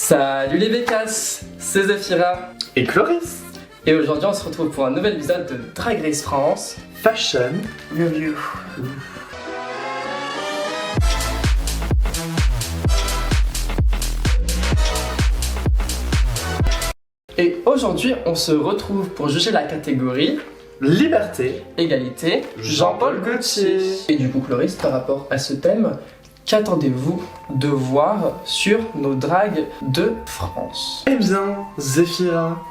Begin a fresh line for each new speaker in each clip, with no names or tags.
Salut les bécasses, c'est Zephyra
et Cloris.
Et aujourd'hui on se retrouve pour un nouvel épisode de Drag Race France
Fashion
Review. Et aujourd'hui on se retrouve pour juger la catégorie
Liberté,
Égalité, Jean-Paul Gaultier. Et du coup Cloris, par rapport à ce thème, qu'attendez-vous de voir sur nos dragues de France?
Eh bien, Zephyra,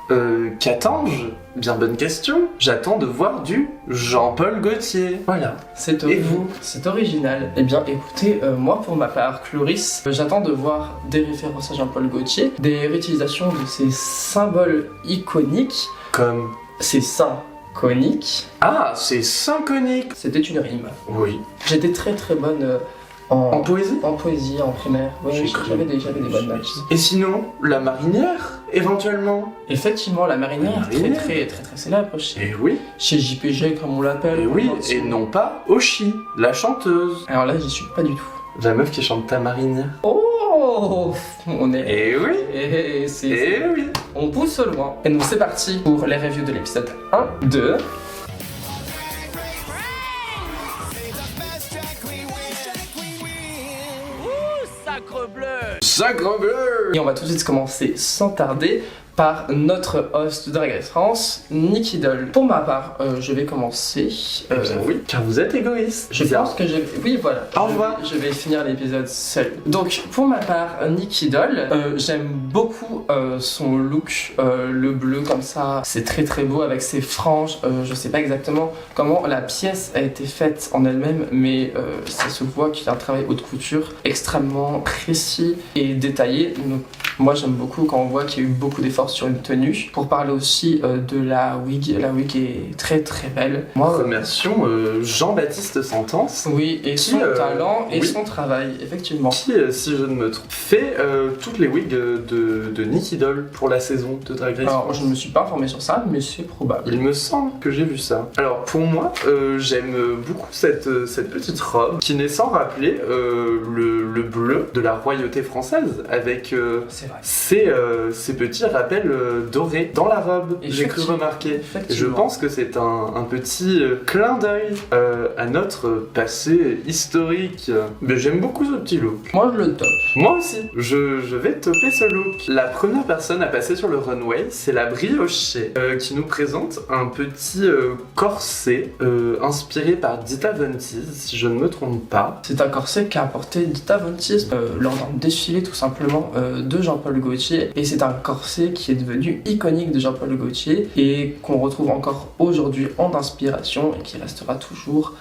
qu'attends-je? Bien bonne question. J'attends de voir du Jean-Paul Gaultier. Voilà. Et vous?
C'est original. Eh bien, écoutez, moi pour ma part, Cloris, j'attends de voir des références à Jean-Paul Gaultier, des réutilisations de ces symboles iconiques,
Comme...
ces seins coniques.
Ah, c'est synchronique.
C'était une rime.
Oui.
J'étais très bonne
En poésie?
en poésie, en primaire. Oui, j'avais des bonnes notes.
Et sinon, la marinière, éventuellement?
Effectivement, la marinière,
La marinière.
très célèbre
Eh oui.
chez JPG, comme on l'appelle.
Et oui,
Enfin,
et non pas Oshi, la chanteuse.
Alors là, j'y suis pas du tout.
La meuf qui chante ta marinière.
Oh, on est...
Eh oui.
c'est...
Eh oui.
On pousse loin. Et donc c'est parti pour les reviews de l'épisode 1, 2...
Sacre bleu.
Et on va tout de suite commencer sans tarder par notre host de Drag Race France, Nicky Doll. Pour ma part, je vais commencer.
Eh bien oui, car vous êtes égoïste.
Je pense que je vais... Oui, voilà.
Au revoir.
Je vais finir l'épisode seul. Donc, pour ma part, Nicky Doll, j'aime beaucoup son look, le bleu comme ça. C'est très beau avec ses franges. Je sais pas exactement comment la pièce a été faite en elle-même, mais ça se voit qu'il y a un travail haute couture extrêmement précis et détaillé. Donc, moi, j'aime beaucoup quand on voit qu'il y a eu beaucoup d'efforts sur une tenue. Pour parler aussi de la wig est très belle. Moi,
Remercions Jean-Baptiste Sentence.
oui, et son talent et
oui.
son travail, effectivement.
Qui, si je ne me trompe, fait toutes les wigs de Nicky Doll pour la saison de Drag Race.
Alors, je ne me suis pas informé sur ça, mais c'est probable.
Il me semble que j'ai vu ça. Alors pour moi, j'aime beaucoup cette petite robe qui n'est sans rappeler le bleu de la royauté française avec
C'est vrai.
ces petits rappels dorés dans la robe. J'ai cru remarquer. Et je
Effectivement.
pense que c'est un petit clin d'œil à notre passé historique. Mais j'aime beaucoup ce petit look.
Moi, je le top.
Moi aussi, je vais topper ce look. La première personne à passer sur le runway, c'est la Briochée, qui nous présente un petit corset inspiré par Dita Von Teese, si je ne me trompe pas.
C'est un corset qu'a apporté Dita Von Teese lors d'un défilé tout simplement de Jean-Paul Gaultier. Et c'est un corset qui est devenu iconique de Jean-Paul Gaultier et qu'on retrouve encore aujourd'hui en inspiration et qui restera toujours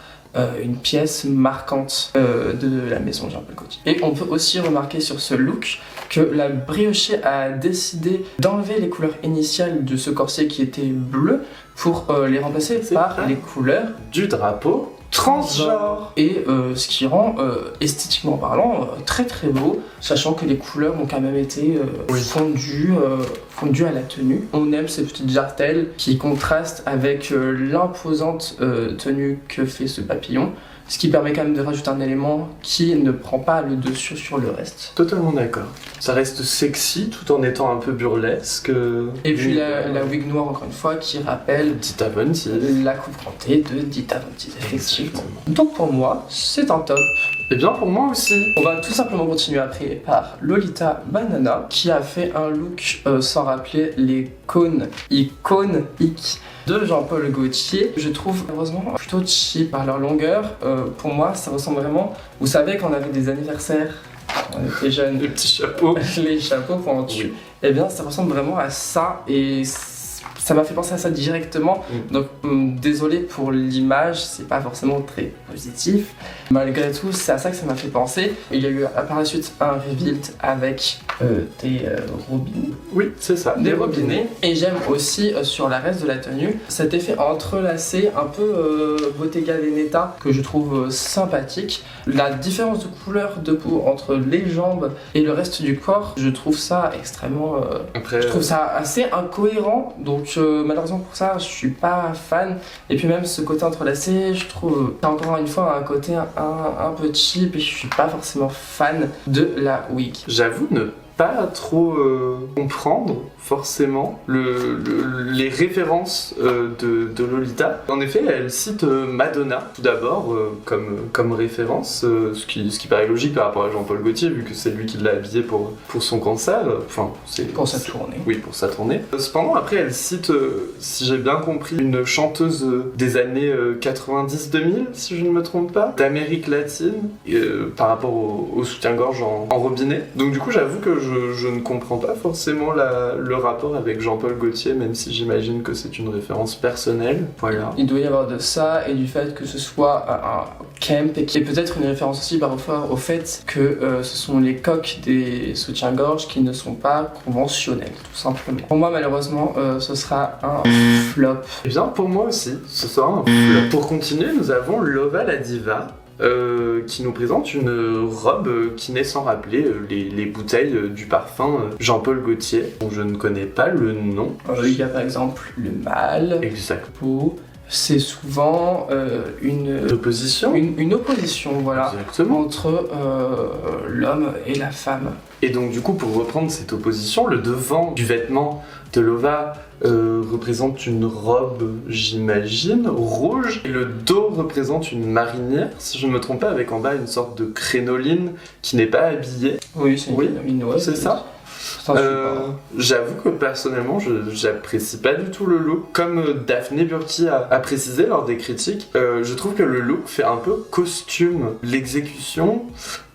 une pièce marquante de la maison Jean-Paul Gaultier. Et on peut aussi remarquer sur ce look que la Briochée a décidé d'enlever les couleurs initiales de ce corset qui était bleu pour les remplacer par les couleurs
Du drapeau transgenre.
et ce qui rend esthétiquement parlant très beau, sachant que les couleurs ont quand même été fondues à la tenue. On aime ces petites jartelles qui contrastent avec l'imposante tenue que fait ce papillon, ce qui permet quand même de rajouter un élément qui ne prend pas le dessus sur le reste.
Totalement d'accord. Ça reste sexy tout en étant un peu burlesque.
Et puis la wig noire, encore une fois, qui rappelle
Dita Von Teese.
la coupe rentée de Dita Von Teese, effectivement. Donc pour moi, c'est un top.
Et bien pour moi aussi.
On va tout simplement continuer après par Lolita Banana qui a fait un look sans rappeler les cônes iconiques de Jean-Paul Gaultier. Je trouve heureusement plutôt cheap par leur longueur. Pour moi, ça ressemble vraiment. Vous savez, quand on avait des anniversaires, quand on était jeunes,
Le petit chapeau.
les chapeaux pointus.
Oui.
Eh bien, ça ressemble vraiment à ça et ça m'a fait penser à ça directement. Donc, désolé pour l'image, c'est pas forcément très positif. Malgré tout, c'est à ça que ça m'a fait penser. Il y a eu par la suite un reveal avec des robinets.
Oui, c'est ça.
Des robinets. Et j'aime aussi sur la reste de la tenue cet effet entrelacé, un peu Bottega Veneta, que je trouve sympathique. La différence de couleur de peau entre les jambes et le reste du corps, je trouve ça extrêmement. Je trouve ça assez incohérent. Donc malheureusement pour ça, je suis pas fan. Et puis même ce côté entrelacé, je trouve encore une fois un côté un peu cheap et je suis pas forcément fan de la wig.
J'avoue ne pas trop comprendre forcément les références de Lolita. En effet, elle cite Madonna tout d'abord comme référence, ce qui paraît logique par rapport à Jean-Paul Gaultier vu que c'est lui qui l'a habillé pour son concert. Enfin,
pour sa tournée.
Oui, pour sa tournée. Cependant, après, elle cite, si j'ai bien compris, une chanteuse des années 90-2000, si je ne me trompe pas, d'Amérique latine, par rapport au soutien-gorge en robinet. Donc du coup, j'avoue que je ne comprends pas forcément le rapport avec Jean-Paul Gaultier, même si j'imagine que c'est une référence personnelle. Voilà.
Il doit y avoir de ça et du fait que ce soit un camp et qui est peut-être une référence aussi par rapport au fait que ce sont les coques des soutiens-gorge qui ne sont pas conventionnels, tout simplement. Pour moi, malheureusement, ce sera un flop.
Et bien, pour moi aussi, ce sera un flop. Pour continuer, nous avons Lova la diva. Qui nous présente une robe qui naît sans rappeler les bouteilles du parfum Jean-Paul Gaultier, dont je ne connais pas le nom.
Il y a par exemple le mâle.
Exact.
C'est souvent une
opposition.
Une opposition, voilà.
Exactement.
Entre l'homme et la femme.
Et donc du coup, pour reprendre cette opposition, le devant du vêtement de Lova représente une robe, j'imagine, rouge, et le dos représente une marinière, si je ne me trompe pas, avec en bas une sorte de crénoline qui n'est pas habillée.
Oui, c'est une ouais,
c'est ça. J'avoue que personnellement, j'apprécie pas du tout le look. Comme Daphné Burki a précisé lors des critiques, je trouve que le look fait un peu costume. L'exécution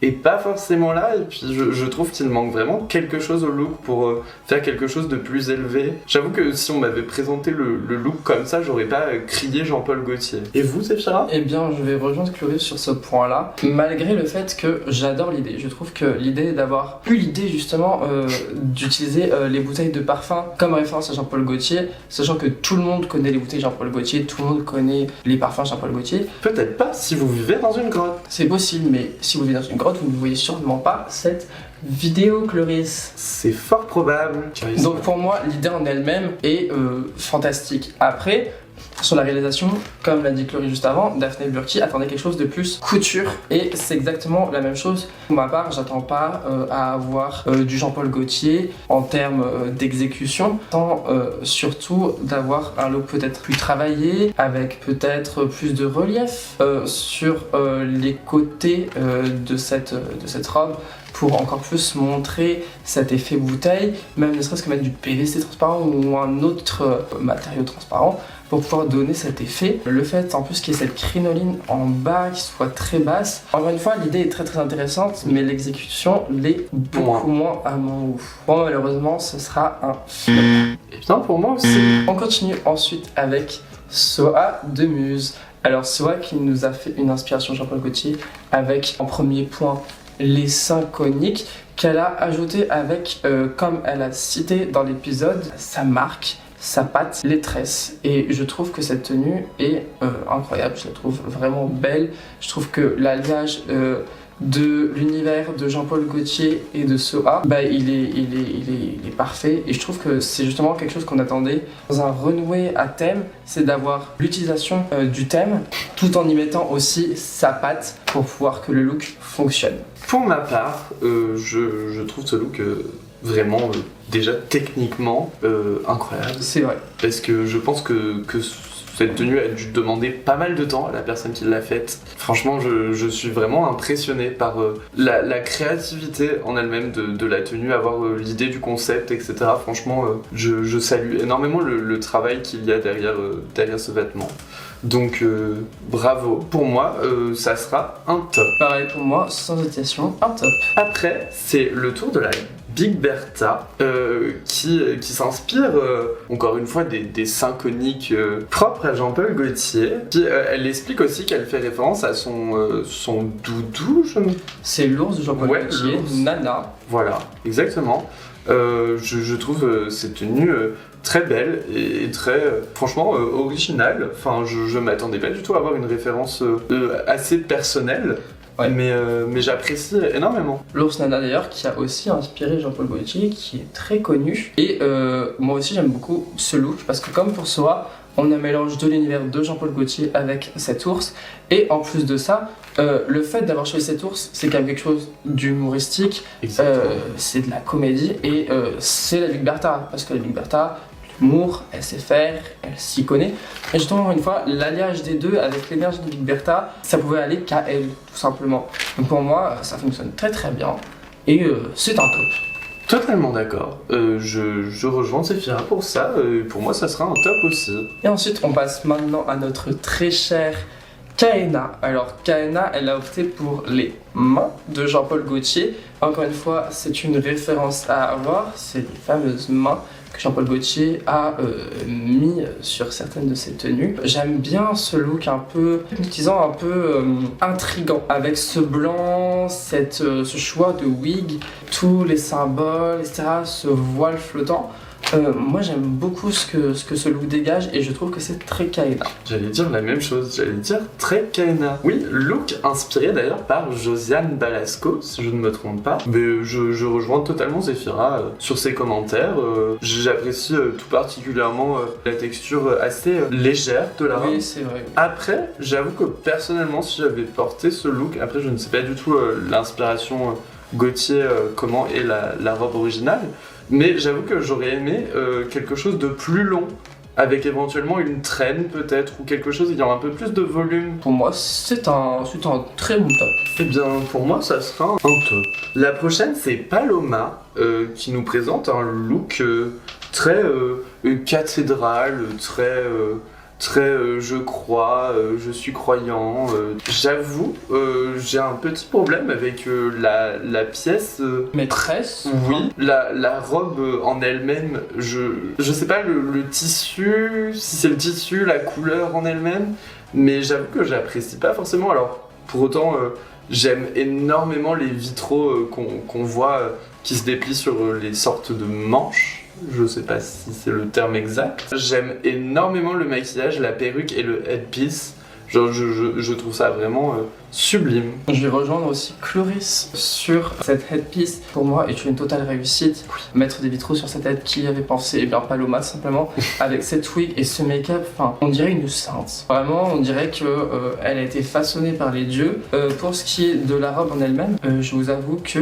est pas forcément là, et puis je trouve qu'il manque vraiment quelque chose au look pour faire quelque chose de plus élevé. J'avoue que si on m'avait présenté le look comme ça, j'aurais pas crié Jean-Paul Gaultier. Et vous, Zéphira ?
Eh bien, je vais rejoindre Chloé sur ce point-là, malgré le fait que j'adore l'idée. Je trouve que l'idée d'avoir eu l'idée justement d'utiliser les bouteilles de parfum comme référence à Jean-Paul Gaultier, sachant que tout le monde connaît les bouteilles Jean-Paul Gaultier, tout le monde connaît les parfums Jean-Paul Gaultier.
Peut-être pas si vous vivez dans une grotte.
C'est possible, mais si vous vivez dans une grotte, vous ne voyez sûrement pas cette vidéo, Cloris.
C'est fort probable.
Donc pour moi, l'idée en elle-même est fantastique. Après, sur la réalisation, comme l'a dit Chloé juste avant, Daphné Burki attendait quelque chose de plus couture, et c'est exactement la même chose. Pour ma part, j'attends pas à avoir du Jean-Paul Gaultier en termes d'exécution, tant surtout d'avoir un look peut-être plus travaillé, avec peut-être plus de relief sur les côtés de cette robe, pour encore plus montrer cet effet bouteille, même ne serait-ce que mettre du PVC transparent ou un autre matériau transparent pour pouvoir donner cet effet. Le fait en plus qu'il y ait cette crinoline en bas qui soit très basse, encore une fois l'idée est très très intéressante, mais l'exécution l'est beaucoup moins à mon goût. Bon, malheureusement ce sera un flop.
Et bien pour moi aussi.
On continue ensuite avec Soa de Muse. Alors Soa qui nous a fait une inspiration Jean-Paul Gaultier avec en premier point les seins coniques qu'elle a ajouté avec, comme elle a cité dans l'épisode, sa marque, sa patte, les tresses. Et je trouve que cette tenue est incroyable, je la trouve vraiment belle. Je trouve que l'alliage de l'univers de Jean-Paul Gaultier et de Soa, il est parfait, et je trouve que c'est justement quelque chose qu'on attendait dans un renoué à thème, c'est d'avoir l'utilisation du thème tout en y mettant aussi sa patte pour pouvoir que le look fonctionne.
Pour ma part, je trouve ce look vraiment déjà techniquement incroyable.
C'est vrai.
Parce que je pense que cette tenue a dû demander pas mal de temps à la personne qui l'a faite. Franchement, je suis vraiment impressionné par la créativité en elle-même de la tenue, avoir l'idée du concept, etc. Franchement, je salue énormément le travail qu'il y a derrière ce vêtement. Donc bravo. Pour moi, ça sera un top.
Pareil pour moi, sans hésitation, un top.
Après, c'est le tour de la Big Bertha qui s'inspire encore une fois des seins coniques propres à Jean-Paul Gaultier. Puis elle explique aussi qu'elle fait référence à son doudou.
C'est l'ours de Jean-Paul Gaultier, Nana.
Voilà, exactement. Je trouve cette tenue très belle et très franchement originale. Enfin, je m'attendais pas du tout à avoir une référence assez personnelle. Ouais. Mais j'apprécie énormément.
L'ours Nana d'ailleurs qui a aussi inspiré Jean-Paul Gaultier, qui est très connu. Et moi aussi j'aime beaucoup ce look parce que comme pour Soa, On a un mélange de l'univers de Jean-Paul Gaultier avec cet ours. Et en plus de ça, le fait d'avoir choisi cet ours, c'est quand même quelque chose d'humoristique, c'est de la comédie et c'est la Luc Bertha. Parce que la Luc Bertha, l'humour, elle sait faire, elle s'y connaît. Et justement, encore une fois, l'alliage des deux avec l'énergie de Luc Bertha, ça pouvait aller qu'à elle, tout simplement. Donc pour moi, ça fonctionne très très bien et c'est un top.
Totalement d'accord. Je rejoins Séphira pour ça. Pour moi, ça sera un top aussi.
Et ensuite, on passe maintenant à notre très cher Kaena. Alors, Kaena, elle a opté pour les mains de Jean-Paul Gaultier. Encore une fois, c'est une référence à avoir. C'est les fameuses mains que Jean-Paul Gaultier a mis sur certaines de ses tenues. J'aime bien ce look un peu hypnotisant, un peu intriguant, avec ce blanc, ce choix de wig, tous les symboles, etc., ce voile flottant. Moi j'aime beaucoup ce que ce look dégage et je trouve que c'est très Kaena.
J'allais dire la même chose, j'allais dire très Kaena. Oui, look inspiré d'ailleurs par Josiane Balasco, si je ne me trompe pas. Mais je rejoins totalement Séphira sur ses commentaires. J'apprécie tout particulièrement la texture assez légère de la robe.
Oui, c'est vrai.
Après, j'avoue que personnellement, si j'avais porté ce look, après je ne sais pas du tout l'inspiration Gaultier, comment est la robe originale. Mais j'avoue que j'aurais aimé quelque chose de plus long, avec éventuellement une traîne peut-être, ou quelque chose ayant un peu plus de volume.
Pour moi, c'est un très bon top.
Eh bien, pour moi, ça sera un top. La prochaine, c'est Paloma, qui nous présente un look très cathédrale, très je crois, je suis croyant. J'avoue, j'ai un petit problème avec la pièce.
Maîtresse.
Oui, la robe en elle-même, je sais pas le tissu, si c'est le tissu, la couleur en elle-même, mais j'avoue que j'apprécie pas forcément. Alors, pour autant, j'aime énormément les vitraux qu'on voit qui se déplient sur les sortes de manches. Je sais pas si c'est le terme exact. J'aime énormément le maquillage, la perruque et le headpiece. Genre, je trouve ça vraiment sublime.
Je vais rejoindre aussi Cloris sur cette headpiece. Pour moi, est une totale réussite. Mettre des vitraux sur sa tête, qui y avait pensé? Eh bien, Paloma, simplement. Avec cette wig et ce make-up, enfin, on dirait une sainte. Vraiment, on dirait que elle a été façonnée par les dieux. Pour ce qui est de la robe en elle-même, je vous avoue que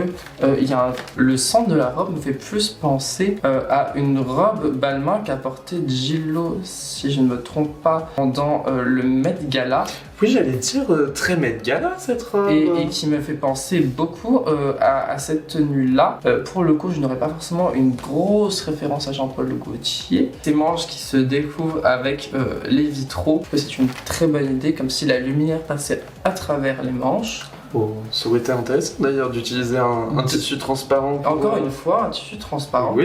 le centre de la robe me fait plus penser à une robe Balmain qu'a portée Gillo, si je ne me trompe pas, pendant le Met Gala.
Oui, j'allais dire très Met Gala cette robe.
Et qui me fait penser beaucoup à cette tenue-là. Pour le coup, je n'aurais pas forcément une grosse référence à Jean-Paul Gaultier. Ces manches qui se découvrent avec les vitraux, c'est une très bonne idée, comme si la lumière passait à travers les manches.
Oh, ça aurait été intéressant d'ailleurs d'utiliser un tissu transparent.
Encore une fois, un tissu transparent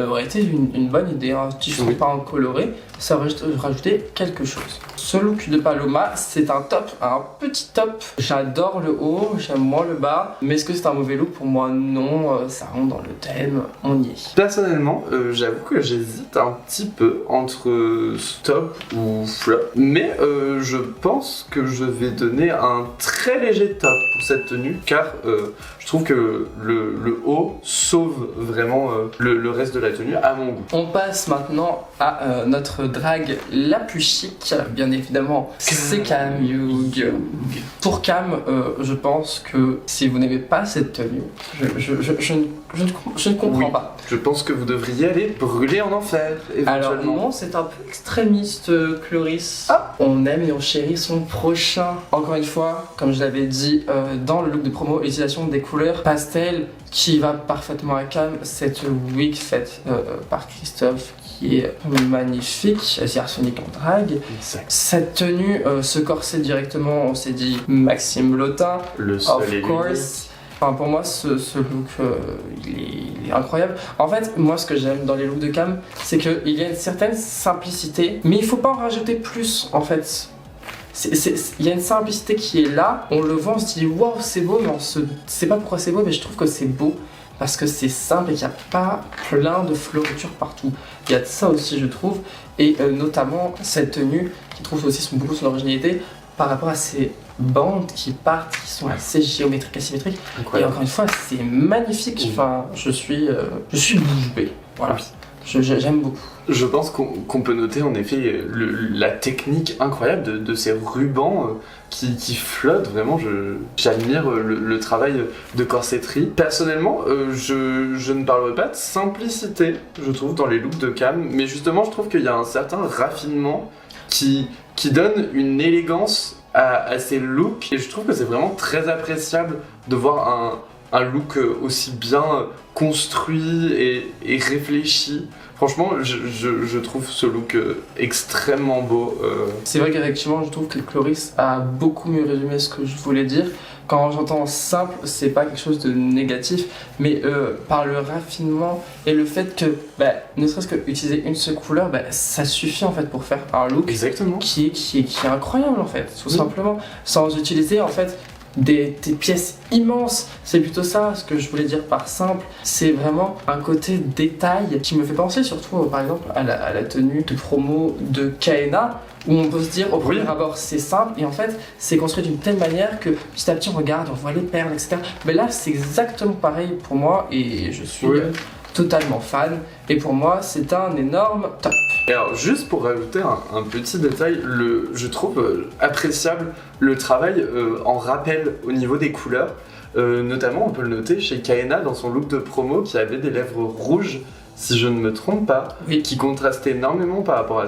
aurait été une bonne idée. Un tissu transparent coloré, ça aurait rajouté quelque chose. Ce look de Paloma, c'est un top, un petit top. J'adore le haut, j'aime moins le bas. Mais est-ce que c'est un mauvais look? Pour moi, non. Ça rentre dans le thème, on y est.
Personnellement, j'avoue que j'hésite un petit peu entre top ou flop. Mais je pense que je vais donner un très léger top pour cette tenue, car je trouve que le haut sauve vraiment le reste de la tenue à mon goût.
On passe maintenant à notre drague la plus chic, bien évidemment, c'est Cam Hugh. Pour Cam, je pense que si vous n'aimez pas cette tenue, je ne comprends pas.
Je pense que vous devriez aller brûler en enfer, éventuellement.
Alors non, c'est un peu extrémiste, Cloris. On aime et on chérit son prochain. Encore une fois, comme je l'avais dit dans le look de promo, l'utilisation des couleurs pastel qui va parfaitement à Cam. Cette wig faite par Christophe qui est magnifique, c'est arsenic en drague.
Exact.
Cette tenue, ce corset directement, on s'est dit Maxime Lotin,
le seul
of course. Enfin, pour moi, ce look, il est incroyable. En fait, moi, ce que j'aime dans les looks de Cam, c'est qu'il y a une certaine simplicité, mais il faut pas en rajouter plus, en fait. Il y a une simplicité qui est là, on le voit, on se dit waouh, c'est beau, mais on se sait pas pourquoi c'est beau, mais je trouve que c'est beau parce que c'est simple et qu'il n'y a pas plein de fioritures partout. Il y a de ça aussi, je trouve, et notamment cette tenue qui trouve aussi beaucoup son originalité par rapport à ces bandes qui partent, qui sont assez géométriques, asymétriques.
Incroyable.
Et encore une fois, c'est magnifique. Enfin, je suis bouche bée. Voilà. J'aime beaucoup.
Je pense qu'on peut noter en effet la technique incroyable de ces rubans qui flottent. Vraiment, j'admire le travail de corsetterie. Personnellement, je ne parlerai pas de simplicité, je trouve, dans les looks de Cam, mais justement, je trouve qu'il y a un certain raffinement qui donne une élégance à ces looks, et je trouve que c'est vraiment très appréciable de voir un look aussi bien construit et réfléchi. Franchement, je trouve ce look extrêmement beau.
C'est vrai qu'effectivement, je trouve que Cloris a beaucoup mieux résumé ce que je voulais dire. Quand j'entends simple, c'est pas quelque chose de négatif, mais par le raffinement et le fait que, ne serait-ce qu'utiliser une seule couleur, ça suffit en fait pour faire un look
Exactement.
qui est incroyable en fait, tout simplement, sans utiliser en fait des pièces immenses. C'est plutôt ça ce que je voulais dire par simple. C'est vraiment un côté détail qui me fait penser surtout par exemple à la tenue de promo de Kaena, où on peut se dire au premier abord c'est simple, et en fait c'est construit d'une telle manière que petit à petit on regarde, on voit les perles, etc. Mais là c'est exactement pareil pour moi, et je suis totalement fan, et pour moi c'est un énorme top.
Et alors, juste pour rajouter un petit détail, je trouve appréciable le travail en rappel au niveau des couleurs. Notamment, on peut le noter chez Kaena dans son look de promo, qui avait des lèvres rouges, si je ne me trompe pas, qui contrastait énormément par rapport à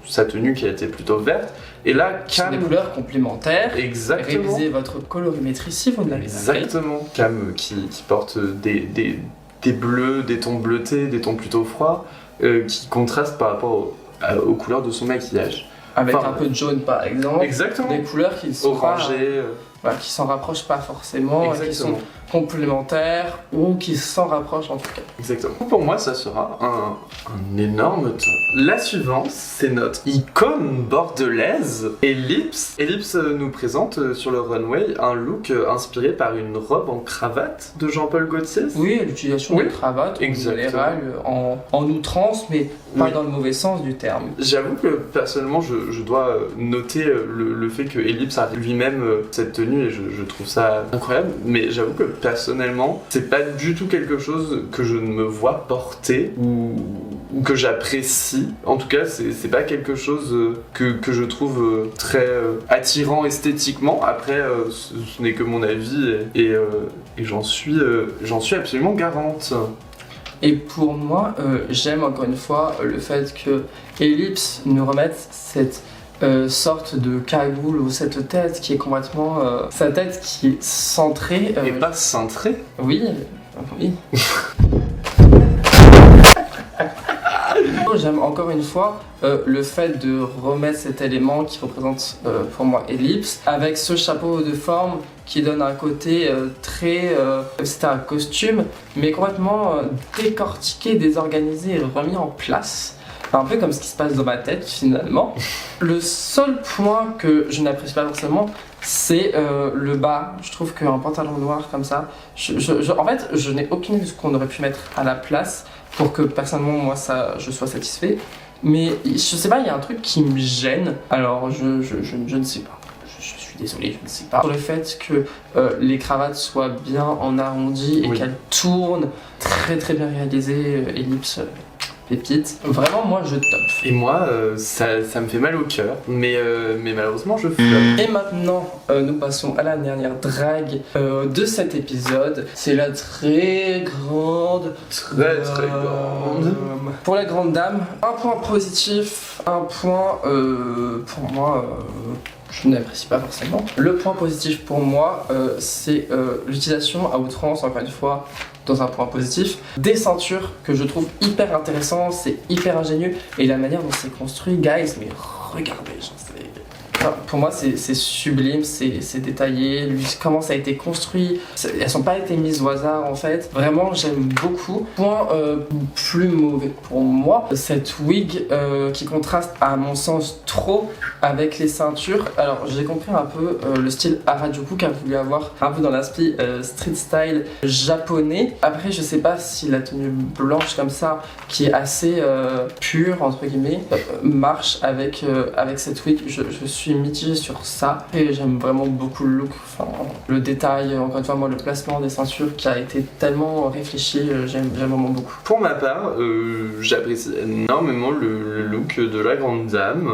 sa tenue qui était plutôt verte. Et là,
Cam... des couleurs complémentaires.
Exactement.
Révisez votre colorimétrie si vous ne l'avez pas fait.
Exactement. Cam qui porte des bleus, des tons bleutés, des tons plutôt froids, qui contrastent par rapport aux couleurs de son maquillage.
Avec un peu de jaune par exemple.
Exactement.
Des couleurs qui sont
orangées.
Qui s'en rapprochent pas forcément, qui sont complémentaires ou qui s'en rapprochent en tout cas.
Exactement. Pour moi, ça sera un énorme top. La suivante, c'est notre icône bordelaise, Ellipse. Ellipse nous présente sur le runway un look inspiré par une robe en cravate de Jean-Paul Gaultier.
Oui, l'utilisation de cravates en général, en outrance, mais pas dans le mauvais sens du terme.
J'avoue que personnellement, je dois noter le fait que Ellipse a lui-même cette tenue, et je trouve ça incroyable, mais j'avoue que personnellement, c'est pas du tout quelque chose que je ne me vois porter ou que j'apprécie. En tout cas, c'est pas quelque chose que je trouve très attirant esthétiquement. Après, ce n'est que mon avis, et j'en suis absolument garante.
Et pour moi, j'aime encore une fois le fait que Ellipse nous remette cette sorte de cagoule, ou cette tête qui est complètement... sa tête qui est centrée...
Et pas cintrée.
Oui. J'aime encore une fois le fait de remettre cet élément qui représente pour moi Ellipse, avec ce chapeau de forme qui donne un côté très... c'est un costume, mais complètement décortiqué, désorganisé et remis en place. Un peu comme ce qui se passe dans ma tête finalement. Le seul point que je n'apprécie pas forcément, c'est le bas. Je trouve qu'un pantalon noir comme ça, en fait, je n'ai aucune idée de ce qu'on aurait pu mettre à la place pour que personnellement, moi, je sois satisfait. Mais je sais pas, il y a un truc qui me gêne. Alors, je ne sais pas. Je suis désolé, je ne sais pas. Sur le fait que les cravates soient bien en arrondi et qu'elles tournent, très très bien réalisées, Ellipse. Pépite. Vraiment, moi, je top.
Et moi, ça me fait mal au cœur, mais malheureusement, je floppe.
Et maintenant, nous passons à la dernière drague de cet épisode. C'est la très grande...
Très grande.
Pour la grande dame, un point positif, un point, pour moi... je n'apprécie pas forcément. Le point positif pour moi, c'est l'utilisation à outrance, encore une fois, dans un point positif, des ceintures que je trouve hyper intéressant, c'est hyper ingénieux, et la manière dont c'est construit, guys, mais regardez, pour moi c'est sublime, c'est détaillé, comment ça a été construit, elles sont pas été mises au hasard en fait, vraiment j'aime beaucoup. Point plus mauvais pour moi, cette wig qui contraste à mon sens trop avec les ceintures. Alors j'ai compris un peu le style Harajuku qu'a voulu avoir un peu dans l'aspect street style japonais. Après je sais pas si la tenue blanche comme ça qui est assez pure entre guillemets marche avec cette wig. Je suis suis mitigée sur ça et j'aime vraiment beaucoup le look, enfin le détail, encore une fois moi le placement des ceintures qui a été tellement réfléchi, j'aime vraiment beaucoup.
Pour ma part, j'apprécie énormément le look de la grande dame.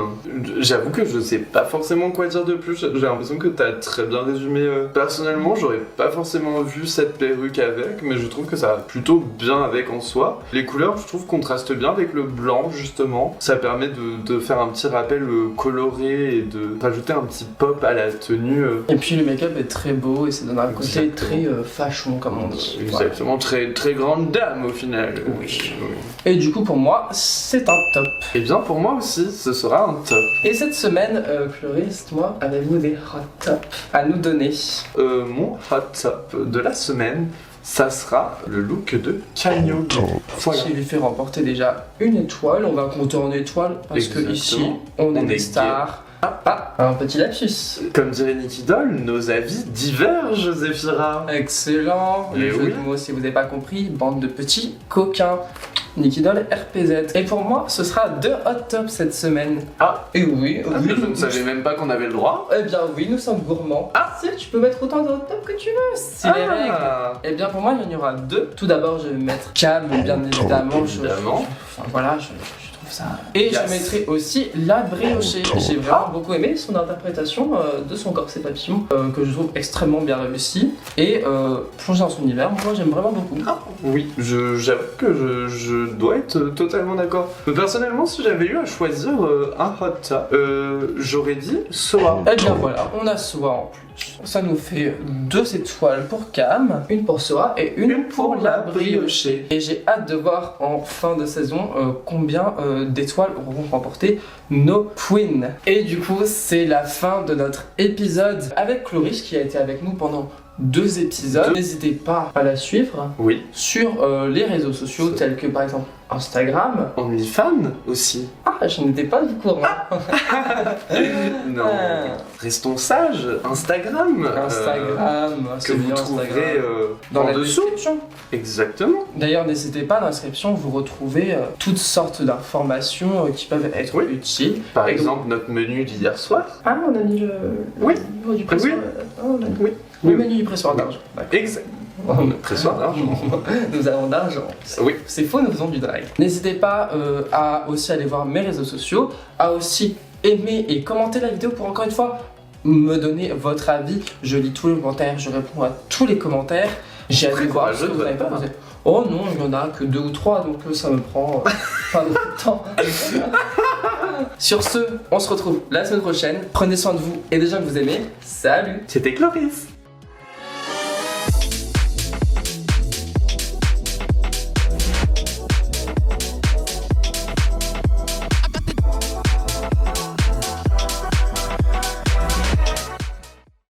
J'avoue que je sais pas forcément quoi dire de plus, j'ai l'impression que t'as très bien résumé. Personnellement, j'aurais pas forcément vu cette perruque avec, mais je trouve que ça va plutôt bien avec en soi. Les couleurs, je trouve, contrastent bien avec le blanc, justement. Ça permet de faire un petit rappel coloré et de rajouter un petit pop à la tenue.
Et puis le make-up est très beau et ça donne un côté très fashion, comme on dit.
Exactement, très, très grande dame au final.
Oui. Et du coup, pour moi, c'est un top.
Et bien pour moi aussi, ce sera un top.
Et cette semaine, Cloris, toi, avez-vous des hot tops à nous donner?
Mon hot top de la semaine, ça sera le look de Canyon.
Voilà. Qui lui fait remporter déjà une étoile. On va compter en étoiles parce que ici, on est des stars. Un petit lapsus.
Comme dirait Nicky Doll, nos avis divergent, Zéphira.
Excellent. Le jeu de mots, si vous n'avez pas compris, bande de petits coquins. Nicky Doll RPZ. Et pour moi, ce sera 2 hot tops cette semaine. Et oui.
Je ne savais même pas qu'on avait le droit.
Eh bien oui, nous sommes gourmands. Si, tu peux mettre autant de hot tops que tu veux, c'est les règles. Eh bien pour moi, il y en aura 2. Tout d'abord, je vais mettre Cam, bien évidemment. Voilà, je trouve ça. Et je mettrai aussi la briochée. J'ai vraiment beaucoup aimé son interprétation de son corset papillon, que je trouve extrêmement bien réussi. Et plongé dans son univers, moi j'aime vraiment beaucoup.
Oui, j'avoue que je dois être totalement d'accord. Mais personnellement, si j'avais eu à choisir un hot top, j'aurais dit Soa.
Eh bien voilà, on a Soa en plus. Ça nous fait 2 étoiles pour Cam, une pour Soa et une pour la briochée. Et j'ai hâte de voir en fin de saison combien d'étoiles auront remporté nos queens. Et du coup, c'est la fin de notre épisode avec Cloris qui a été avec nous pendant 2 épisodes. N'hésitez pas à la suivre sur les réseaux sociaux tels que par exemple Instagram.
OnlyFans aussi.
Je n'étais pas du courant.
Non. Restons sages. Instagram. Que vous trouverez
dans la
dessous.
description.
Exactement.
D'ailleurs, n'hésitez pas, dans la description, vous retrouvez toutes sortes d'informations qui peuvent être utiles.
Par exemple, notre menu d'hier soir.
On a mis le niveau du pressoir. Le menu du pressoir d'argent.
Exact. Pressoir d'argent.
Nous avons d'argent. C'est faux, nous faisons du drag. N'hésitez pas à aussi aller voir mes réseaux sociaux, à aussi aimer et commenter la vidéo pour encore une fois me donner votre avis. Je lis tous les commentaires, je réponds à tous les commentaires. J'ai hâte de voir ce que vous avez pas posé. Oh non, il n'y en a que 2 ou 3, donc ça me prend pas beaucoup de temps. Sur ce, on se retrouve la semaine prochaine. Prenez soin de vous et des gens que vous aimez. Salut!
C'était Cloris.